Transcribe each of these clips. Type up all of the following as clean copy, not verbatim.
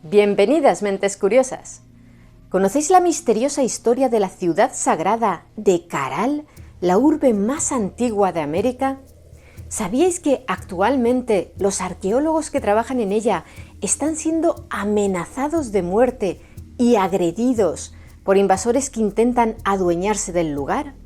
Bienvenidas, mentes curiosas. ¿Conocéis la misteriosa historia de la ciudad sagrada de Caral, la urbe más antigua de América? ¿Sabíais que actualmente los arqueólogos que trabajan en ella están siendo amenazados de muerte y agredidos por invasores que intentan adueñarse del lugar?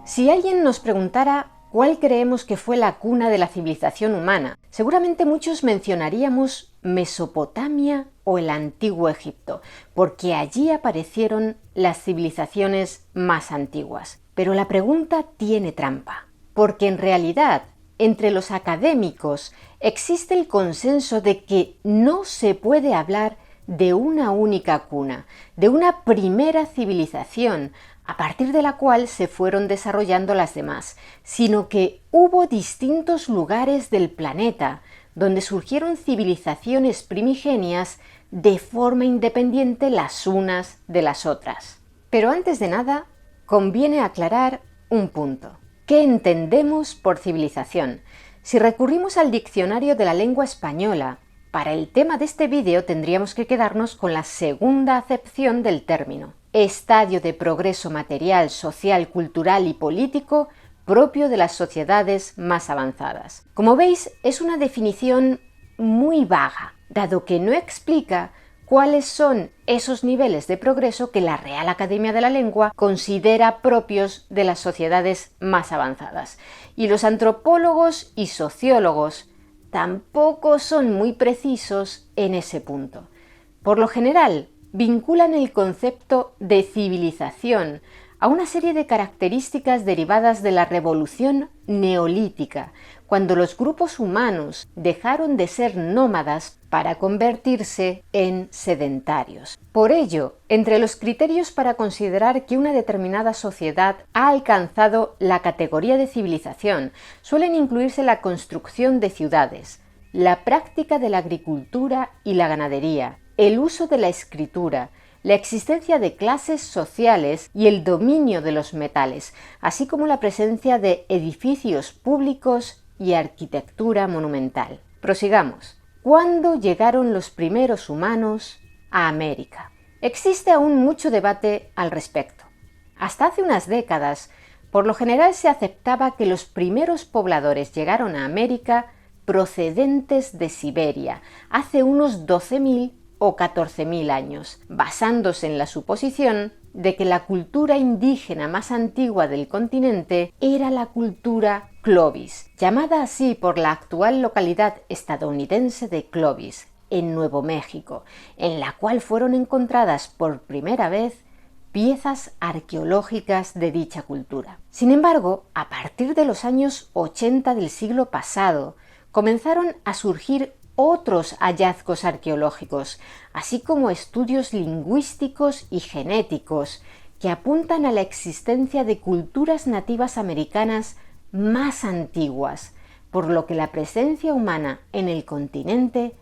Si alguien nos preguntara cuál creemos que fue la cuna de la civilización humana, seguramente muchos mencionaríamos Mesopotamia o el Antiguo Egipto, porque allí aparecieron las civilizaciones más antiguas. Pero la pregunta tiene trampa, porque en realidad, entre los académicos existe el consenso de que no se puede hablar de una única cuna, de una primera civilización, a partir de la cual se fueron desarrollando las demás, sino que hubo distintos lugares del planeta donde surgieron civilizaciones primigenias de forma independiente las unas de las otras. Pero antes de nada, conviene aclarar un punto. ¿Qué entendemos por civilización? Si recurrimos al diccionario de la lengua española, para el tema de este vídeo tendríamos que quedarnos con la segunda acepción del término: estadio de progreso material, social, cultural y político propio de las sociedades más avanzadas. Como veis, es una definición muy vaga, dado que no explica cuáles son esos niveles de progreso que la Real Academia de la Lengua considera propios de las sociedades más avanzadas. Y los antropólogos y sociólogos tampoco son muy precisos en ese punto. Por lo general, vinculan el concepto de civilización a una serie de características derivadas de la revolución neolítica, cuando los grupos humanos dejaron de ser nómadas para convertirse en sedentarios. Por ello, entre los criterios para considerar que una determinada sociedad ha alcanzado la categoría de civilización suelen incluirse la construcción de ciudades, la práctica de la agricultura y la ganadería, el uso de la escritura, la existencia de clases sociales y el dominio de los metales, así como la presencia de edificios públicos y arquitectura monumental. Prosigamos. ¿Cuándo llegaron los primeros humanos a América? Existe aún mucho debate al respecto. Hasta hace unas décadas, por lo general se aceptaba que los primeros pobladores llegaron a América procedentes de Siberia, hace unos 12.000 o 14.000 años, basándose en la suposición de que la cultura indígena más antigua del continente era la cultura Clovis, llamada así por la actual localidad estadounidense de Clovis, en Nuevo México, en la cual fueron encontradas por primera vez piezas arqueológicas de dicha cultura. Sin embargo, a partir de los años 80 del siglo pasado, comenzaron a surgir otros hallazgos arqueológicos, así como estudios lingüísticos y genéticos que apuntan a la existencia de culturas nativas americanas más antiguas, por lo que la presencia humana en el continente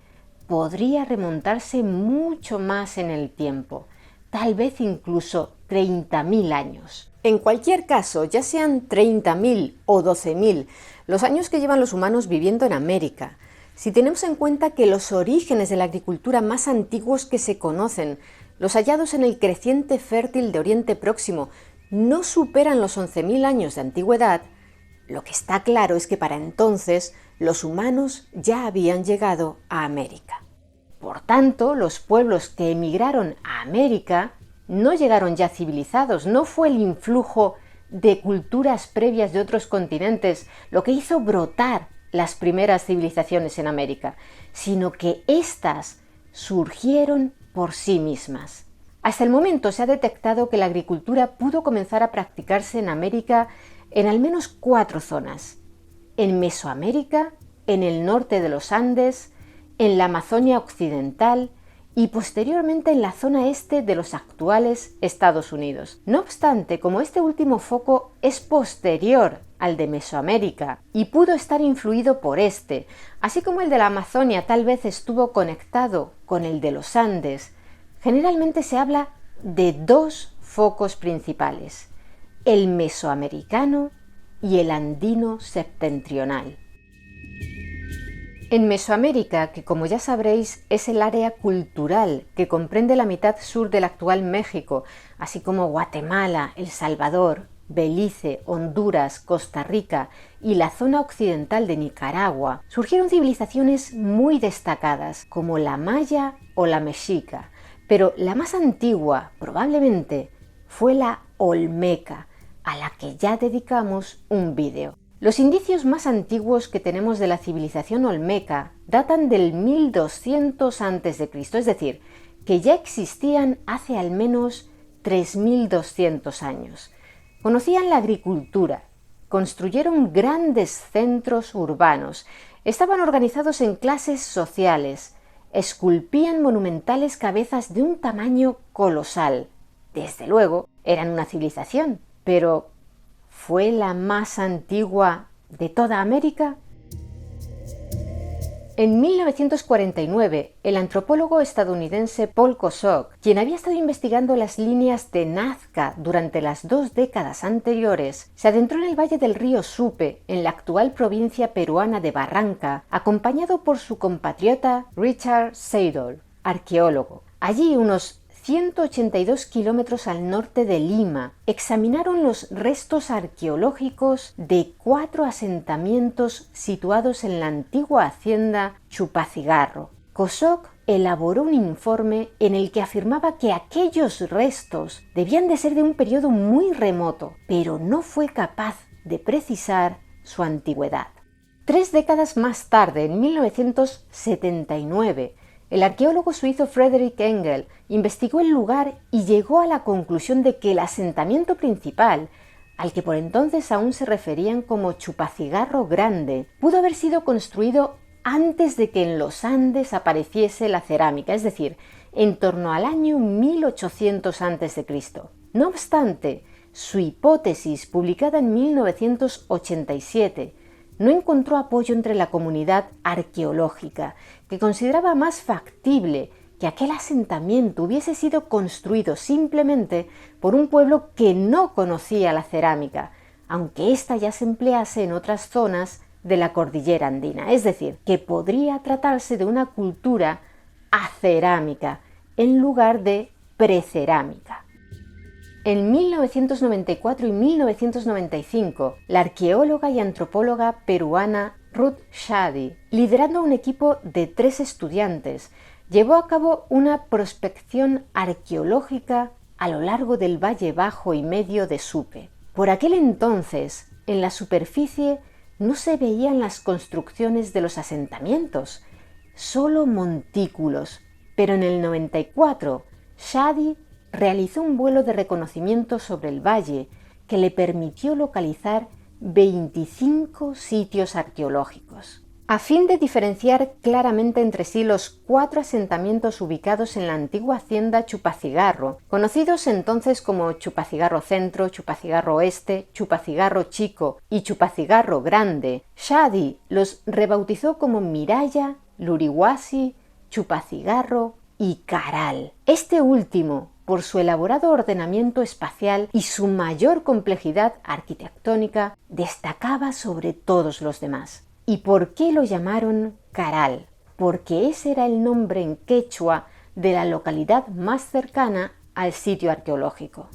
podría remontarse mucho más en el tiempo, tal vez incluso 30.000 años. En cualquier caso, ya sean 30.000 o 12.000, los años que llevan los humanos viviendo en América, si tenemos en cuenta que los orígenes de la agricultura más antiguos que se conocen, los hallados en el creciente fértil de Oriente Próximo, no superan los 11.000 años de antigüedad, lo que está claro es que para entonces los humanos ya habían llegado a América. Por tanto, los pueblos que emigraron a América no llegaron ya civilizados, no fue el influjo de culturas previas de otros continentes lo que hizo brotar las primeras civilizaciones en América, sino que éstas surgieron por sí mismas. Hasta el momento se ha detectado que la agricultura pudo comenzar a practicarse en América en al menos 4 zonas: en Mesoamérica, en el norte de los Andes, en la Amazonia occidental y posteriormente en la zona este de los actuales Estados Unidos. No obstante, como este último foco es posterior al de Mesoamérica y pudo estar influido por este, así como el de la Amazonia tal vez estuvo conectado con el de los Andes, generalmente se habla de 2 focos principales: el mesoamericano y el andino septentrional. En Mesoamérica, que como ya sabréis es el área cultural que comprende la mitad sur del actual México, así como Guatemala, El Salvador, Belice, Honduras, Costa Rica y la zona occidental de Nicaragua, surgieron civilizaciones muy destacadas como la maya o la mexica, pero la más antigua, probablemente, fue la olmeca, a la que ya dedicamos un vídeo. Los indicios más antiguos que tenemos de la civilización olmeca datan del 1200 a.C., es decir, que ya existían hace al menos 3200 años. Conocían la agricultura, construyeron grandes centros urbanos, estaban organizados en clases sociales, esculpían monumentales cabezas de un tamaño colosal. Desde luego, eran una civilización, pero ¿fue la más antigua de toda América? En 1949, el antropólogo estadounidense Paul Kosok, quien había estado investigando las líneas de Nazca durante las 2 décadas anteriores, se adentró en el valle del río Supe, en la actual provincia peruana de Barranca, acompañado por su compatriota Richard Seidel, arqueólogo. Allí, unos 182 kilómetros al norte de Lima, examinaron los restos arqueológicos de 4 asentamientos situados en la antigua hacienda Chupacigarro. Kosok elaboró un informe en el que afirmaba que aquellos restos debían de ser de un periodo muy remoto, pero no fue capaz de precisar su antigüedad. 3 décadas más tarde, en 1979, el arqueólogo suizo Frederick Engel investigó el lugar y llegó a la conclusión de que el asentamiento principal, al que por entonces aún se referían como Chupacigarro Grande, pudo haber sido construido antes de que en los Andes apareciese la cerámica, es decir, en torno al año 1800 a.C. No obstante, su hipótesis, publicada en 1987, no encontró apoyo entre la comunidad arqueológica, que consideraba más factible que aquel asentamiento hubiese sido construido simplemente por un pueblo que no conocía la cerámica, aunque ésta ya se emplease en otras zonas de la cordillera andina, es decir, que podría tratarse de una cultura acerámica en lugar de precerámica. En 1994 y 1995, la arqueóloga y antropóloga peruana Ruth Shadi, liderando un equipo de 3 estudiantes, llevó a cabo una prospección arqueológica a lo largo del Valle Bajo y Medio de Supe. Por aquel entonces, en la superficie no se veían las construcciones de los asentamientos, solo montículos, pero en el 94, Shadi realizó un vuelo de reconocimiento sobre el valle que le permitió localizar 25 sitios arqueológicos. A fin de diferenciar claramente entre sí los 4 asentamientos ubicados en la antigua hacienda Chupacigarro, conocidos entonces como Chupacigarro Centro, Chupacigarro Oeste, Chupacigarro Chico y Chupacigarro Grande, Shadi los rebautizó como Miraya, Lurihuasi, Chupacigarro y Caral. Este último, por su elaborado ordenamiento espacial y su mayor complejidad arquitectónica, destacaba sobre todos los demás. ¿Y por qué lo llamaron Caral? Porque ese era el nombre en quechua de la localidad más cercana al sitio arqueológico.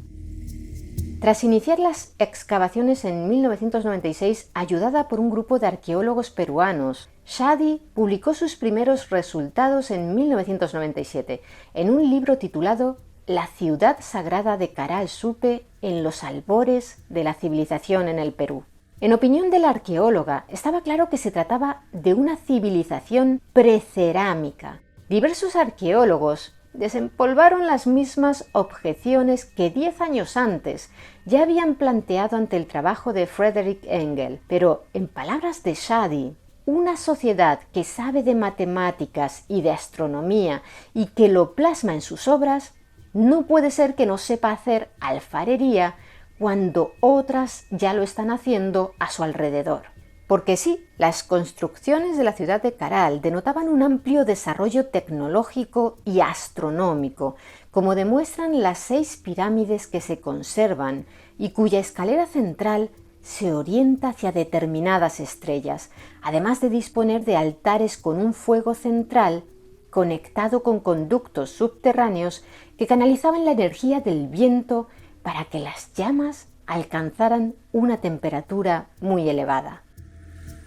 Tras iniciar las excavaciones en 1996, ayudada por un grupo de arqueólogos peruanos, Shadi publicó sus primeros resultados en 1997 en un libro titulado La ciudad sagrada de Caral Supe en los albores de la civilización en el Perú. En opinión de la arqueóloga, estaba claro que se trataba de una civilización precerámica. Diversos arqueólogos desempolvaron las mismas objeciones que 10 años antes ya habían planteado ante el trabajo de Frederick Engel, pero en palabras de Shadi, una sociedad que sabe de matemáticas y de astronomía y que lo plasma en sus obras, no puede ser que no sepa hacer alfarería cuando otras ya lo están haciendo a su alrededor. Porque sí, las construcciones de la ciudad de Caral denotaban un amplio desarrollo tecnológico y astronómico, como demuestran las 6 pirámides que se conservan y cuya escalera central se orienta hacia determinadas estrellas, además de disponer de altares con un fuego central conectado con conductos subterráneos que canalizaban la energía del viento para que las llamas alcanzaran una temperatura muy elevada.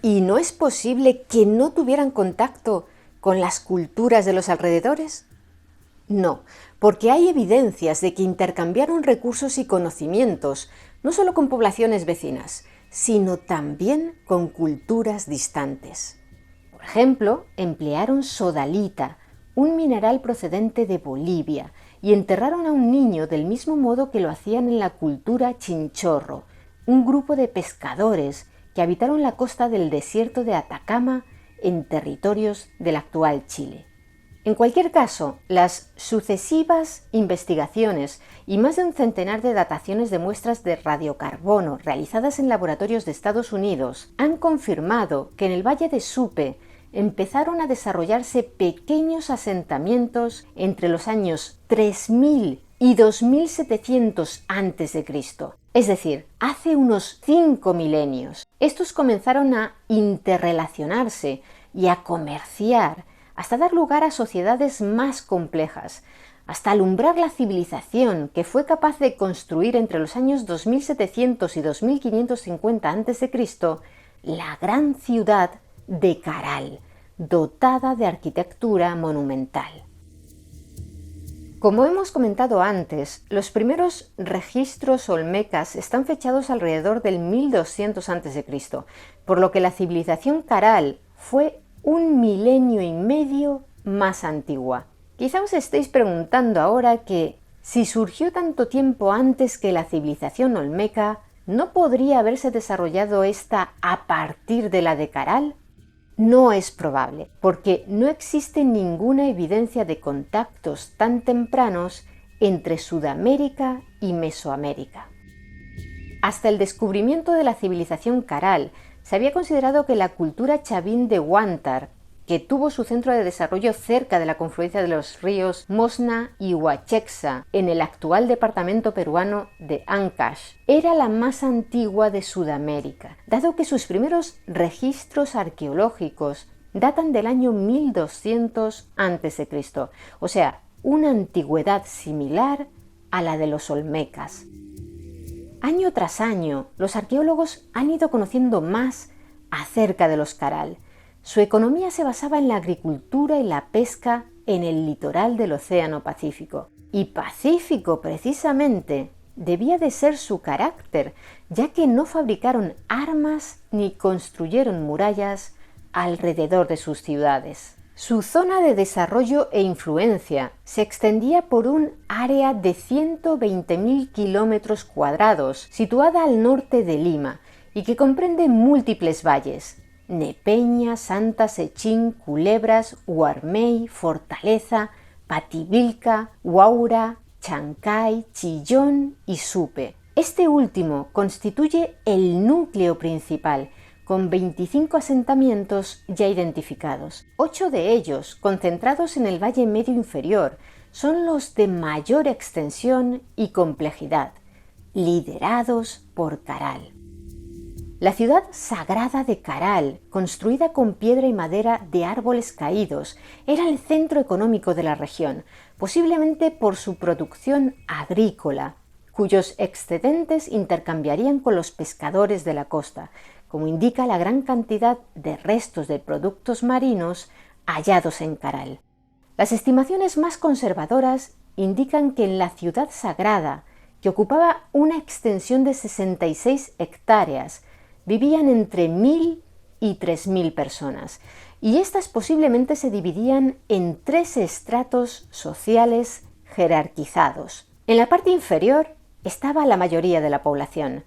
¿Y no es posible que no tuvieran contacto con las culturas de los alrededores? No, porque hay evidencias de que intercambiaron recursos y conocimientos, no solo con poblaciones vecinas, sino también con culturas distantes. Por ejemplo, emplearon sodalita, un mineral procedente de Bolivia, y enterraron a un niño del mismo modo que lo hacían en la cultura Chinchorro, un grupo de pescadores que habitaron la costa del desierto de Atacama en territorios del actual Chile. En cualquier caso, las sucesivas investigaciones y más de un centenar de dataciones de muestras de radiocarbono realizadas en laboratorios de Estados Unidos han confirmado que en el Valle de Supe empezaron a desarrollarse pequeños asentamientos entre los años 3000 y 2700 a.C., es decir, hace unos 5 milenios. Estos comenzaron a interrelacionarse y a comerciar hasta dar lugar a sociedades más complejas, hasta alumbrar la civilización que fue capaz de construir entre los años 2700 y 2550 a.C. la gran ciudad de Caral, dotada de arquitectura monumental. Como hemos comentado antes, los primeros registros olmecas están fechados alrededor del 1200 a.C., por lo que la civilización Caral fue 1,5 milenios más antigua. Quizá os estéis preguntando ahora que, si surgió tanto tiempo antes que la civilización olmeca, ¿no podría haberse desarrollado esta a partir de la de Caral? No es probable, porque no existe ninguna evidencia de contactos tan tempranos entre Sudamérica y Mesoamérica. Hasta el descubrimiento de la civilización Caral, se había considerado que la cultura chavín de Huántar, que tuvo su centro de desarrollo cerca de la confluencia de los ríos Mosna y Huachexa, en el actual departamento peruano de Ancash, era la más antigua de Sudamérica, dado que sus primeros registros arqueológicos datan del año 1200 a.C., o sea, una antigüedad similar a la de los olmecas. Año tras año, los arqueólogos han ido conociendo más acerca de los Caral. Su economía se basaba en la agricultura y la pesca en el litoral del Océano Pacífico. Y pacífico, precisamente, debía de ser su carácter, ya que no fabricaron armas ni construyeron murallas alrededor de sus ciudades. Su zona de desarrollo e influencia se extendía por un área de 120.000 kilómetros cuadrados, situada al norte de Lima, y que comprende múltiples valles: Nepeña, Santa Sechín, Culebras, Huarmey, Fortaleza, Pativilca, Huaura, Chancay, Chillón y Supe. Este último constituye el núcleo principal, con 25 asentamientos ya identificados. 8 de ellos, concentrados en el Valle Medio Inferior, son los de mayor extensión y complejidad, liderados por Caral. La ciudad sagrada de Caral, construida con piedra y madera de árboles caídos, era el centro económico de la región, posiblemente por su producción agrícola, cuyos excedentes intercambiarían con los pescadores de la costa, como indica la gran cantidad de restos de productos marinos hallados en Caral. Las estimaciones más conservadoras indican que en la ciudad sagrada, que ocupaba una extensión de 66 hectáreas, vivían entre 1.000 y 3.000 personas, y estas posiblemente se dividían en 3 estratos sociales jerarquizados. En la parte inferior estaba la mayoría de la población,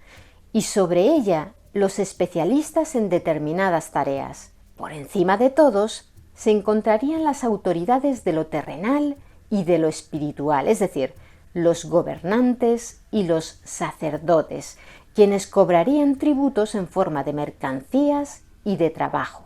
y sobre ella los especialistas en determinadas tareas. Por encima de todos se encontrarían las autoridades de lo terrenal y de lo espiritual, es decir, los gobernantes y los sacerdotes, quienes cobrarían tributos en forma de mercancías y de trabajo.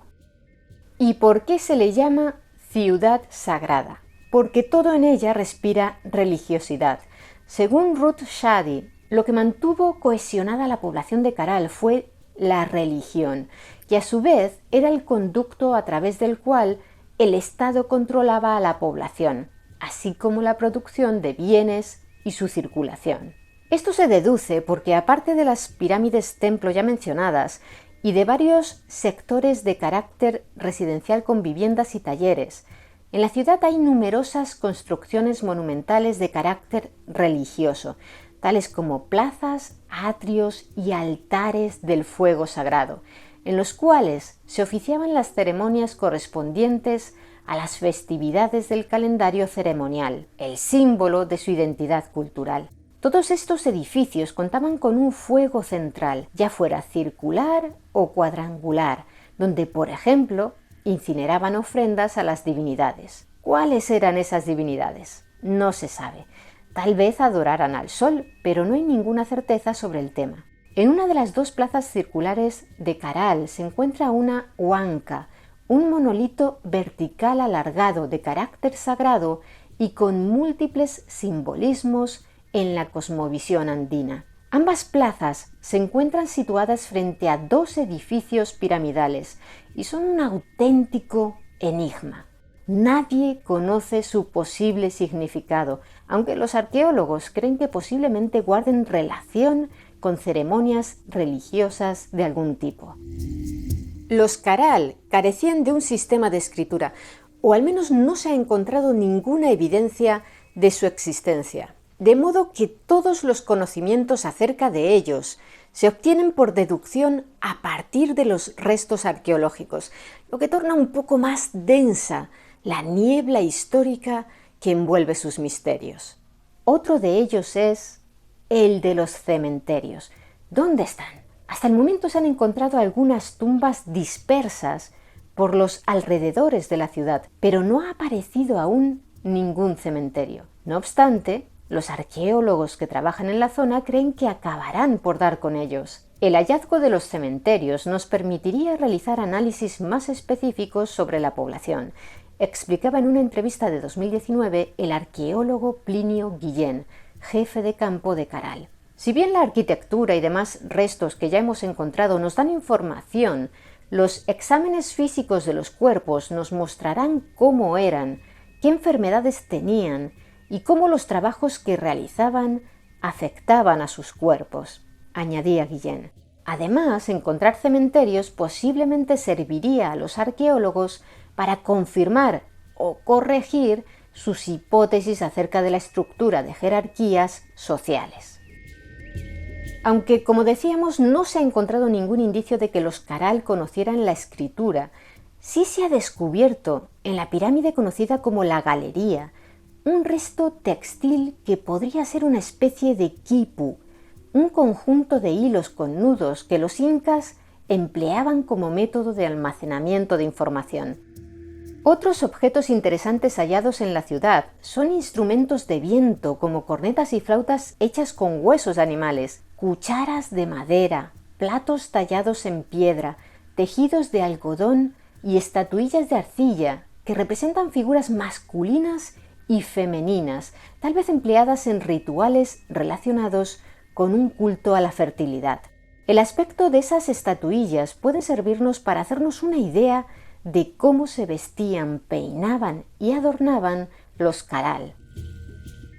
¿Y por qué se le llama ciudad sagrada? Porque todo en ella respira religiosidad. Según Ruth Shady, Lo que mantuvo cohesionada la población de Caral fue la religión, que a su vez era el conducto a través del cual el Estado controlaba a la población, así como la producción de bienes y su circulación. Esto se deduce porque, aparte de las pirámides templo ya mencionadas y de varios sectores de carácter residencial con viviendas y talleres, en la ciudad hay numerosas construcciones monumentales de carácter religioso, tales como plazas, atrios y altares del fuego sagrado, en los cuales se oficiaban las ceremonias correspondientes a las festividades del calendario ceremonial, el símbolo de su identidad cultural. Todos estos edificios contaban con un fuego central, ya fuera circular o cuadrangular, donde, por ejemplo, incineraban ofrendas a las divinidades. ¿Cuáles eran esas divinidades? No se sabe. Tal vez adoraran al sol, pero no hay ninguna certeza sobre el tema. En una de las dos plazas circulares de Caral se encuentra una huanca, un monolito vertical alargado de carácter sagrado y con múltiples simbolismos en la cosmovisión andina. Ambas plazas se encuentran situadas frente a dos edificios piramidales y son un auténtico enigma. Nadie conoce su posible significado, aunque los arqueólogos creen que posiblemente guarden relación con ceremonias religiosas de algún tipo. Los Caral carecían de un sistema de escritura, o al menos no se ha encontrado ninguna evidencia de su existencia, de modo que todos los conocimientos acerca de ellos se obtienen por deducción a partir de los restos arqueológicos, lo que torna un poco más densa la niebla histórica que envuelve sus misterios. Otro de ellos es el de los cementerios. ¿Dónde están? Hasta el momento se han encontrado algunas tumbas dispersas por los alrededores de la ciudad, pero no ha aparecido aún ningún cementerio. No obstante, los arqueólogos que trabajan en la zona creen que acabarán por dar con ellos. El hallazgo de los cementerios nos permitiría realizar análisis más específicos sobre la población, explicaba en una entrevista de 2019 el arqueólogo Plinio Guillén, jefe de campo de Caral. Si bien la arquitectura y demás restos que ya hemos encontrado nos dan información, los exámenes físicos de los cuerpos nos mostrarán cómo eran, qué enfermedades tenían y cómo los trabajos que realizaban afectaban a sus cuerpos, añadía Guillén. Además, encontrar cementerios posiblemente serviría a los arqueólogos para confirmar o corregir sus hipótesis acerca de la estructura de jerarquías sociales. Aunque, como decíamos, no se ha encontrado ningún indicio de que los Caral conocieran la escritura, sí se ha descubierto en la pirámide conocida como la Galería un resto textil que podría ser una especie de quipu, un conjunto de hilos con nudos que los incas empleaban como método de almacenamiento de información. Otros objetos interesantes hallados en la ciudad son instrumentos de viento como cornetas y flautas hechas con huesos de animales, cucharas de madera, platos tallados en piedra, tejidos de algodón y estatuillas de arcilla que representan figuras masculinas y femeninas, tal vez empleadas en rituales relacionados con un culto a la fertilidad. El aspecto de esas estatuillas puede servirnos para hacernos una idea de cómo se vestían, peinaban y adornaban los Caral.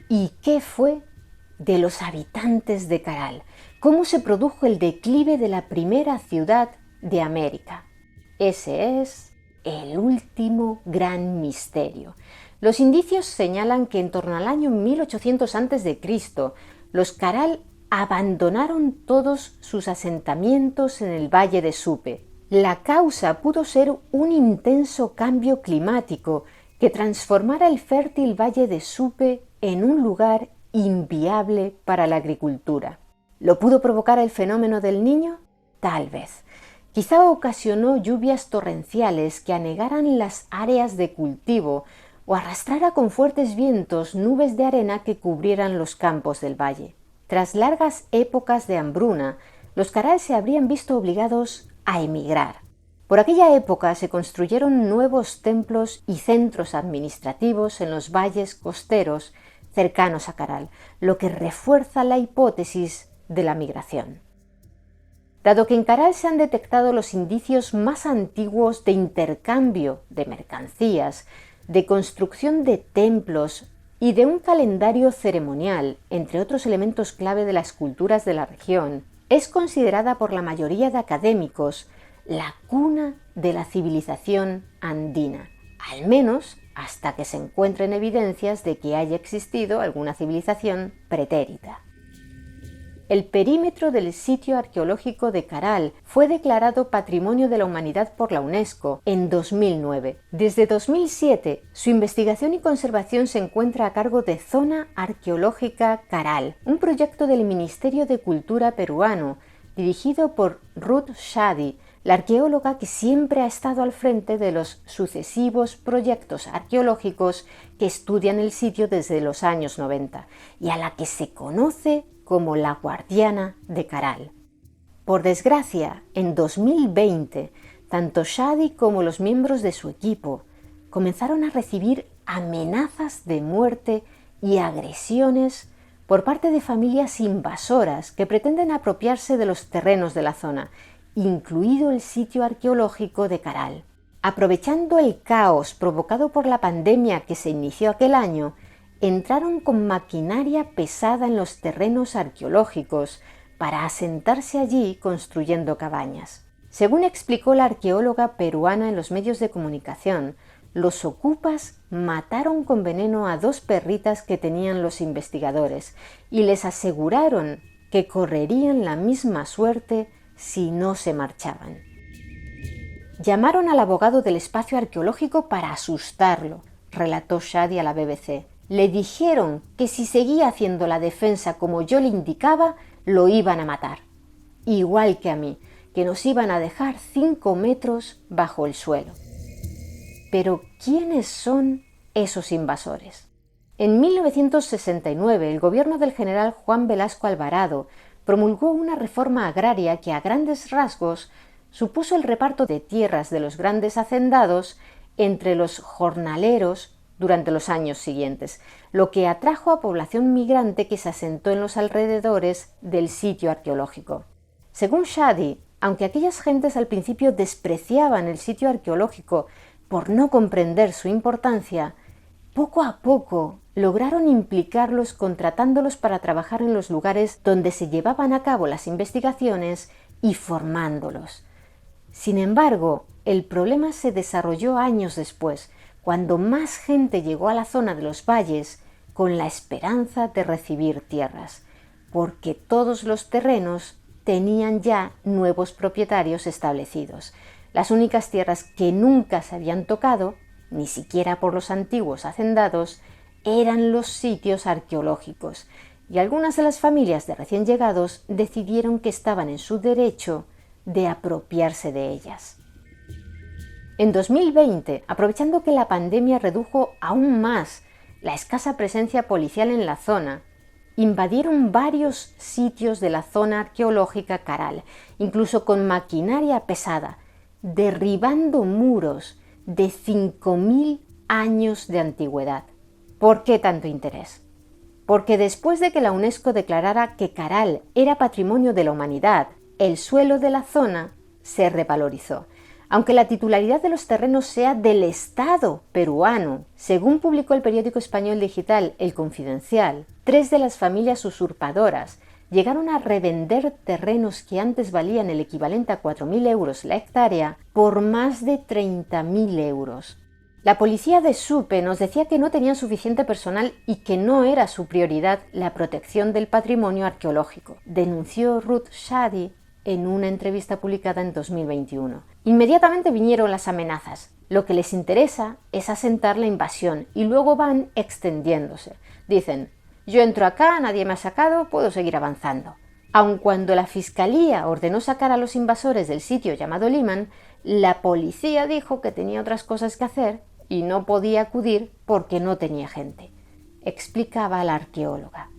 ¿Y qué fue de los habitantes de Caral? ¿Cómo se produjo el declive de la primera ciudad de América? Ese es el último gran misterio. Los indicios señalan que en torno al año 1800 a.C., los Caral abandonaron todos sus asentamientos en el valle de Supe. La causa pudo ser un intenso cambio climático que transformara el fértil valle de Supe en un lugar inviable para la agricultura. ¿Lo pudo provocar el fenómeno del Niño? Tal vez. Quizá ocasionó lluvias torrenciales que anegaran las áreas de cultivo o arrastrara con fuertes vientos nubes de arena que cubrieran los campos del valle. Tras largas épocas de hambruna, los Caral se habrían visto obligados a emigrar. Por aquella época se construyeron nuevos templos y centros administrativos en los valles costeros, cercanos a Caral, lo que refuerza la hipótesis de la migración. Dado que en Caral se han detectado los indicios más antiguos de intercambio de mercancías, de construcción de templos y de un calendario ceremonial, entre otros elementos clave de las culturas de la región, es considerada por la mayoría de académicos la cuna de la civilización andina, al menos hasta que se encuentren evidencias de que haya existido alguna civilización pretérita. El perímetro del sitio arqueológico de Caral fue declarado Patrimonio de la Humanidad por la UNESCO en 2009. Desde 2007, su investigación y conservación se encuentra a cargo de Zona Arqueológica Caral, un proyecto del Ministerio de Cultura peruano, dirigido por Ruth Shadi, la arqueóloga que siempre ha estado al frente de los sucesivos proyectos arqueológicos que estudian el sitio desde los años 90 y a la que se conoce como la guardiana de Caral. Por desgracia, en 2020, tanto Shadi como los miembros de su equipo comenzaron a recibir amenazas de muerte y agresiones por parte de familias invasoras que pretenden apropiarse de los terrenos de la zona, incluido el sitio arqueológico de Caral. Aprovechando el caos provocado por la pandemia que se inició aquel año, entraron con maquinaria pesada en los terrenos arqueológicos para asentarse allí construyendo cabañas. Según explicó la arqueóloga peruana en los medios de comunicación, los ocupas mataron con veneno a 2 perritas que tenían los investigadores y les aseguraron que correrían la misma suerte si no se marchaban. Llamaron al abogado del espacio arqueológico para asustarlo, relató Shadi a la BBC. Le dijeron que si seguía haciendo la defensa como yo le indicaba, lo iban a matar. Igual que a mí, que nos iban a dejar 5 metros bajo el suelo. Pero, ¿quiénes son esos invasores? En 1969, el gobierno del general Juan Velasco Alvarado promulgó una reforma agraria que a grandes rasgos supuso el reparto de tierras de los grandes hacendados entre los jornaleros durante los años siguientes, lo que atrajo a población migrante que se asentó en los alrededores del sitio arqueológico. Según Shadi, aunque aquellas gentes al principio despreciaban el sitio arqueológico por no comprender su importancia, poco a poco lograron implicarlos contratándolos para trabajar en los lugares donde se llevaban a cabo las investigaciones y formándolos. Sin embargo, el problema se desarrolló años después, cuando más gente llegó a la zona de los valles con la esperanza de recibir tierras, porque todos los terrenos tenían ya nuevos propietarios establecidos. Las únicas tierras que nunca se habían tocado, ni siquiera por los antiguos hacendados, eran los sitios arqueológicos, y algunas de las familias de recién llegados decidieron que estaban en su derecho de apropiarse de ellas. En 2020, aprovechando que la pandemia redujo aún más la escasa presencia policial en la zona, invadieron varios sitios de la zona arqueológica Caral, incluso con maquinaria pesada, derribando muros de 5.000 años de antigüedad. ¿Por qué tanto interés? Porque después de que la UNESCO declarara que Caral era Patrimonio de la Humanidad, el suelo de la zona se revalorizó. Aunque la titularidad de los terrenos sea del Estado peruano, según publicó el periódico español digital El Confidencial, 3 de las familias usurpadoras llegaron a revender terrenos que antes valían el equivalente a 4.000 euros la hectárea por más de 30.000 euros. La policía de Supe nos decía que no tenían suficiente personal y que no era su prioridad la protección del patrimonio arqueológico, denunció Ruth Shadi en una entrevista publicada en 2021. Inmediatamente vinieron las amenazas. Lo que les interesa es asentar la invasión y luego van extendiéndose. Dicen, yo entro acá, nadie me ha sacado, puedo seguir avanzando. Aun cuando la Fiscalía ordenó sacar a los invasores del sitio llamado Liman, la policía dijo que tenía otras cosas que hacer y no podía acudir porque no tenía gente, explicaba la arqueóloga.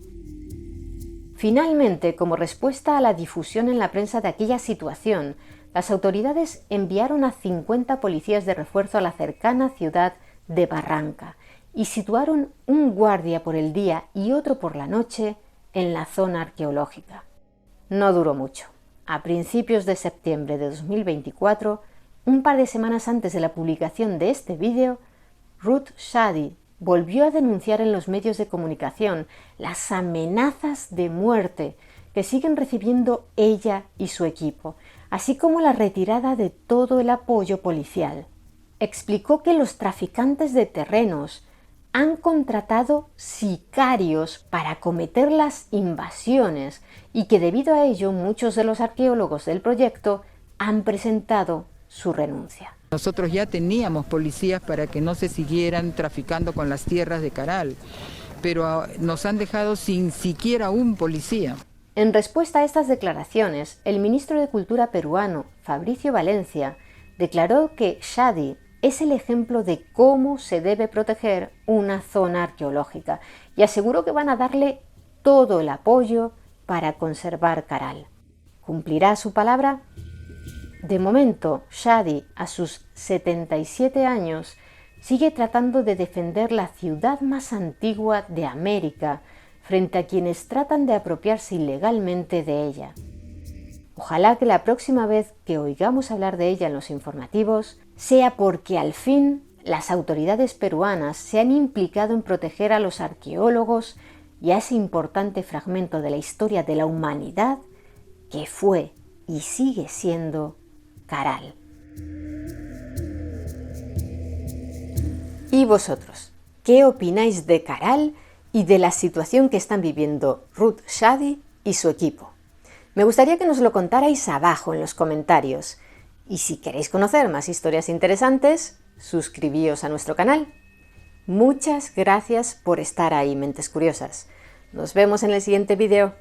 Finalmente, como respuesta a la difusión en la prensa de aquella situación, las autoridades enviaron a 50 policías de refuerzo a la cercana ciudad de Barranca y situaron un guardia por el día y otro por la noche en la zona arqueológica. No duró mucho. A principios de septiembre de 2024, un par de semanas antes de la publicación de este vídeo, Ruth Shady volvió a denunciar en los medios de comunicación las amenazas de muerte que siguen recibiendo ella y su equipo, así como la retirada de todo el apoyo policial. Explicó que los traficantes de terrenos han contratado sicarios para cometer las invasiones y que debido a ello muchos de los arqueólogos del proyecto han presentado su renuncia. Nosotros ya teníamos policías para que no se siguieran traficando con las tierras de Caral, pero nos han dejado sin siquiera un policía. En respuesta a estas declaraciones, el ministro de Cultura peruano, Fabricio Valencia, declaró que Shady es el ejemplo de cómo se debe proteger una zona arqueológica y aseguró que van a darle todo el apoyo para conservar Caral. ¿Cumplirá su palabra? De momento, Shady, a sus 77 años, sigue tratando de defender la ciudad más antigua de América frente a quienes tratan de apropiarse ilegalmente de ella. Ojalá que la próxima vez que oigamos hablar de ella en los informativos sea porque al fin las autoridades peruanas se han implicado en proteger a los arqueólogos y a ese importante fragmento de la historia de la humanidad que fue y sigue siendo Caral. ¿Y vosotros? ¿Qué opináis de Caral y de la situación que están viviendo Ruth Shady y su equipo? Me gustaría que nos lo contarais abajo en los comentarios. Y si queréis conocer más historias interesantes, suscribíos a nuestro canal. Muchas gracias por estar ahí, mentes curiosas. Nos vemos en el siguiente vídeo.